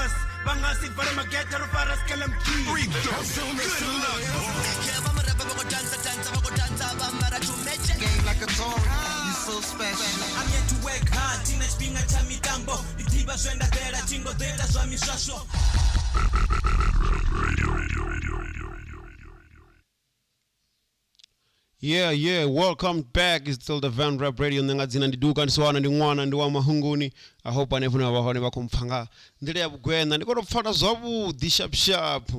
us. Bangasi for them get her for us kill them key. Good luck. Game like a Tory, you so special. I'm here to work hard. Teenage being a chami tambo. Itiba swenda tera chingo tera swami shasho. Yeah, welcome back. It's still the Van Rap Radio. Ndingadzina ndiduka ndiswana ndingwana ndiwa mahunguni. I hope anefuna abahone bakumphanga. Ndile yabugwena ndikodopfata zwavhuḓi sharp.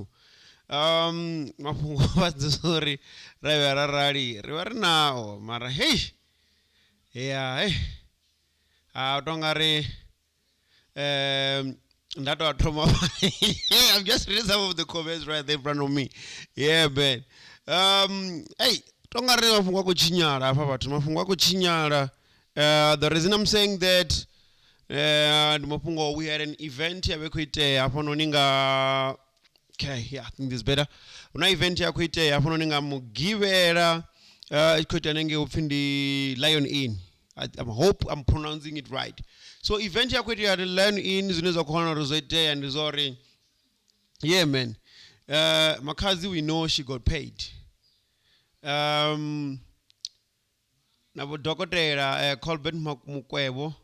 Mafhungo vhadzori rive rarali riva ri nao mara hey. Yeah, utonga ri ndato athoma. I'm just reading some of the comments right there in front of me. Yeah, man. Hey, tonga ri mafhungo akuchinyala apa vhathu mafhungo akuchinyala. The reason I'm saying that mafhungo we had an event yabekuite apo noninga. Okay, yeah, I think this is better. Una event yakuite apo noninga mugivera ikuite nenge upfindi Lion Inn. I hope I'm pronouncing it right. So event yakuite ya Lion Inn zinaweza kuona rozoite and zori. Yeah, man. Makazi, we know she got paid. Nabo dokotela Colbert Mukwebo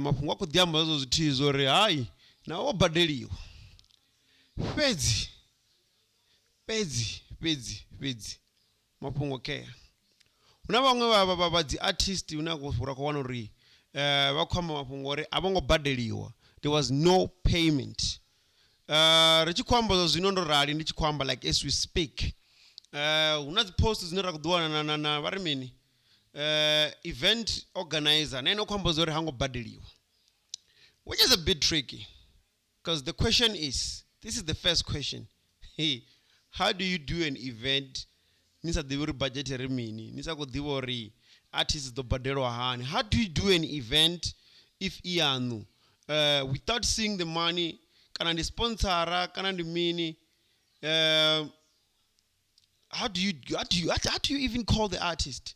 mafhungo akudiyamba zo zwithu zori hayi na obadeliwa pedzi mafhungo care una vhaṅwe vha dzi artist una go fura ko wana uri vha khwama mafhungo uri a vhongo badeliwa. There was no payment. Ri tshi khwamba zwo zwino ndo rali ndi tshi khwamba like as we speak. Una dzi post dzine ra kuḓwana na vha ri mini event organizer na ino khwamba zori hango badeliwa, which is a bit tricky because the question is, this is the first question. Hey, how do you do an event nisa ḓivhi uri budget ri mini nisa ko ḓivha uri artists do badelwa hani? How do you do an event if iyanu without seeing the money kana ndi sponsora kana ndi mini? How do you even call the artist?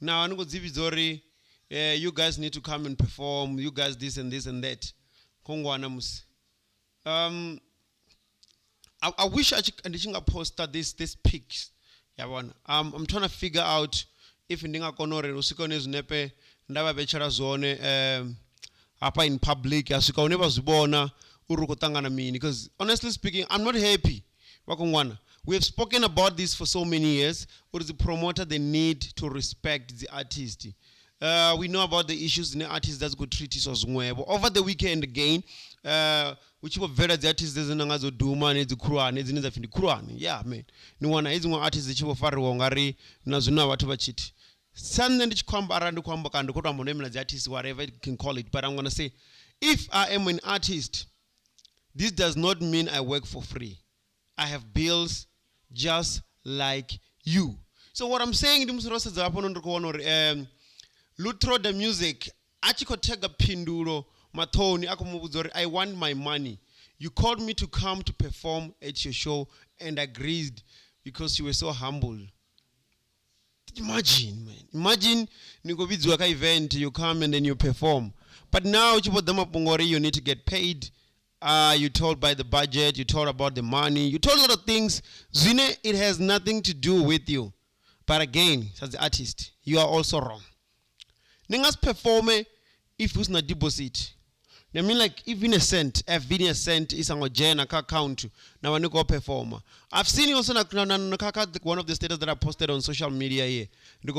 Now I'm going to you guys need to come and perform, you guys this and that. I wish I could post this pics. I'm trying to figure out if ndinga konore usikone zinepe ndaba bechara zone apa in public asikaone bazibona uri kutangana mini, because honestly speaking I'm not happy. We have spoken about this for so many years. Or the promoter, the need to respect the artist. We know about the issues in the artists that could treat us as well. Over the weekend again, which were very the artists that are duma and the Quran, and the Quran. Yeah, man. No one is one artist that you were far wrongari, Nazuna, whatever cheat. Sunday, kwamba around the kwamba and the name as the artist, whatever you can call it. But I'm going to say, if I am an artist, this does not mean I work for free. I have bills just like you. So what I'm saying, Lutro the music, achikotega pinduro, matoni, akumubuzori, I want my money. You called me to come to perform at your show and agreed because you were so humble. Imagine, man. Imagine Nigobizwaka event, you come and then you perform. But now you need to get paid. You told by the budget, you told about the money, you told a lot of things. Zine, it has nothing to do with you. But again, as the artist, you are also wrong. Ningas perform if it's not deposit. I mean, like, even a cent is on a gen account. Now, when you go performer, I've seen also one of the status that I posted on social media here. I've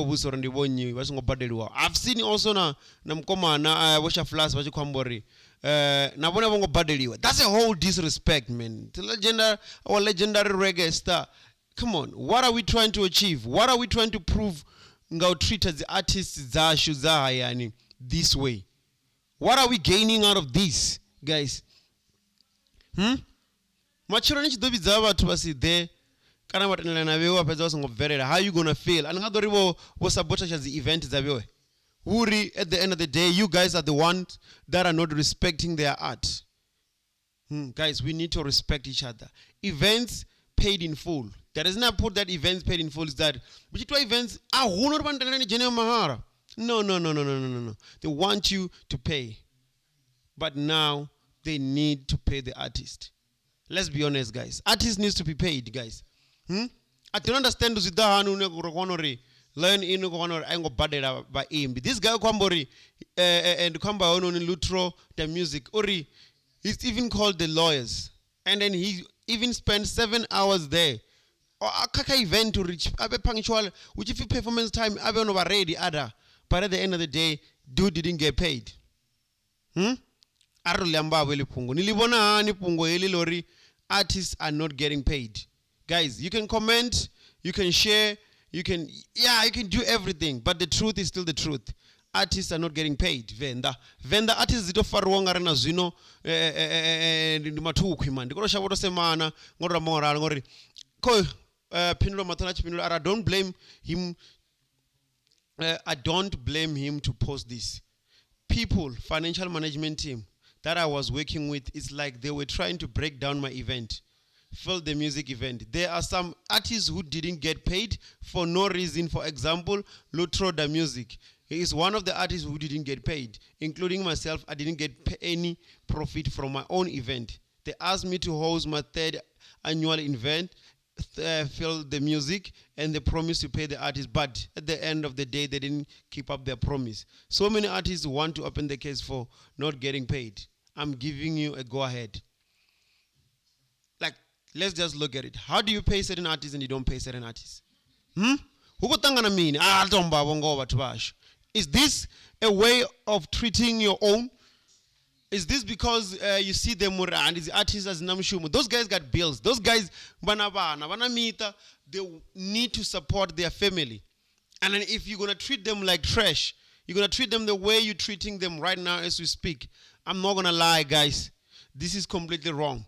seen also na mkoma na washa flash wachi kwambori. That's a whole disrespect, man. Our legendary reggae star. Come on, what are we trying to achieve? What are we trying to prove? Ngao treat as the artists yani this way. What are we gaining out of this, guys? Machiro nichi dobi zawa tu basi there. Kana matenela na wewe apeza waso ngoverera. How you gonna feel? And ngado ribo sabotage as the event zawewe. Wuri, at the end of the day, you guys are the ones that are not respecting their art. Guys, we need to respect each other. Events paid in full. The reason I put that events paid in full is that which events are no. They want you to pay. But now they need to pay the artist. Let's be honest, guys. Artist needs to be paid, guys. I don't understand this lion in badela by imbi. This guy kwambori and kwamba on lutro the music. Ori, he's even called the lawyers. And then he even spent 7 hours there. Or a kaka event to reach abe punctual, which if you performance time abe on ready other. But at the end of the day, dude didn't get paid. Artists are not getting paid. Guys, you can comment, you can share, you can do everything, but the truth is still the truth. Artists are not getting paid. Venda artists zito farwonga rena zino matuku man. Ndikolo shaboto semana ngora moral ngori ko pinulo matana chipinulo. I don't blame him. I don't blame him to post this. People, financial management team that I was working with, it's like they were trying to break down my event, fill the music event. There are some artists who didn't get paid for no reason. For example, Lutro the Music. He is one of the artists who didn't get paid, including myself. I didn't get any profit from my own event. They asked me to host my 3rd annual event, fill the music, and they promised to pay the artist, but at the end of the day they didn't keep up their promise. So many artists want to open the case for not getting paid. I'm giving you a go ahead. Like, let's just look at it. How do you pay certain artists and you don't pay certain artists? Is this a way of treating your own? Is this because you see them and these artists as namshumu? Those guys got bills. Those guys, they need to support their family. And then if you're going to treat them like trash, you're going to treat them the way you're treating them right now as we speak. I'm not going to lie, guys. This is completely wrong.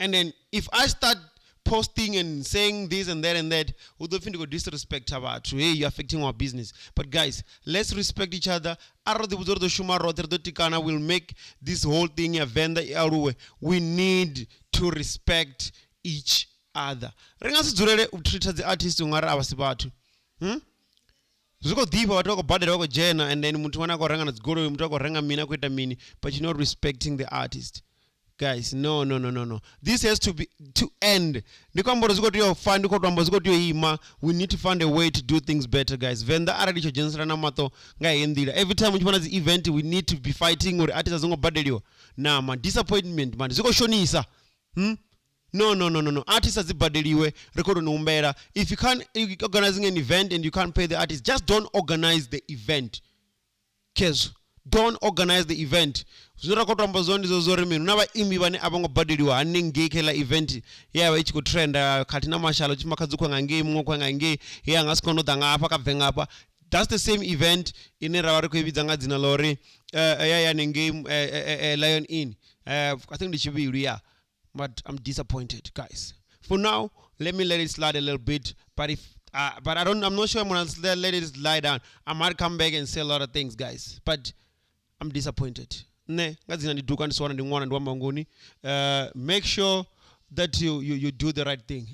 And then if I start posting and saying this and that, we don't think to disrespect about, hey, you're affecting our business. But guys, let's respect each other. Will make this whole thing a venda. We need to respect each other. Treat the artists Zuko deep watoko bad wako jena and then mtu wana ko ranga na zgoro mtu wako ranga mina kweta mini, but you're not respecting the artist. Guys, no. This has to end. We need to find a way to do things better, guys. Every time we want to event, we need to be fighting or artists nah, man, disappointment, man. No. Artists as badeliwe record no. If you can't organizing an event and you can't pay the artist, just don't organize the event. Cause don't organize the event. Event yeah which could trend katina mashalo chimakazuko ngange mngoko ngange yeah ngaskono danga apa kavengapa. That's the same event in rawari ko ibizanga dzina lori yeah nenge Lion Inn. I think it should be real, but I'm disappointed, guys. For now, let it slide a little bit, but I'm not sure I'm gonna let it slide down. I might come back and say a lot of things, guys, but I'm disappointed. Make sure that you do the right thing.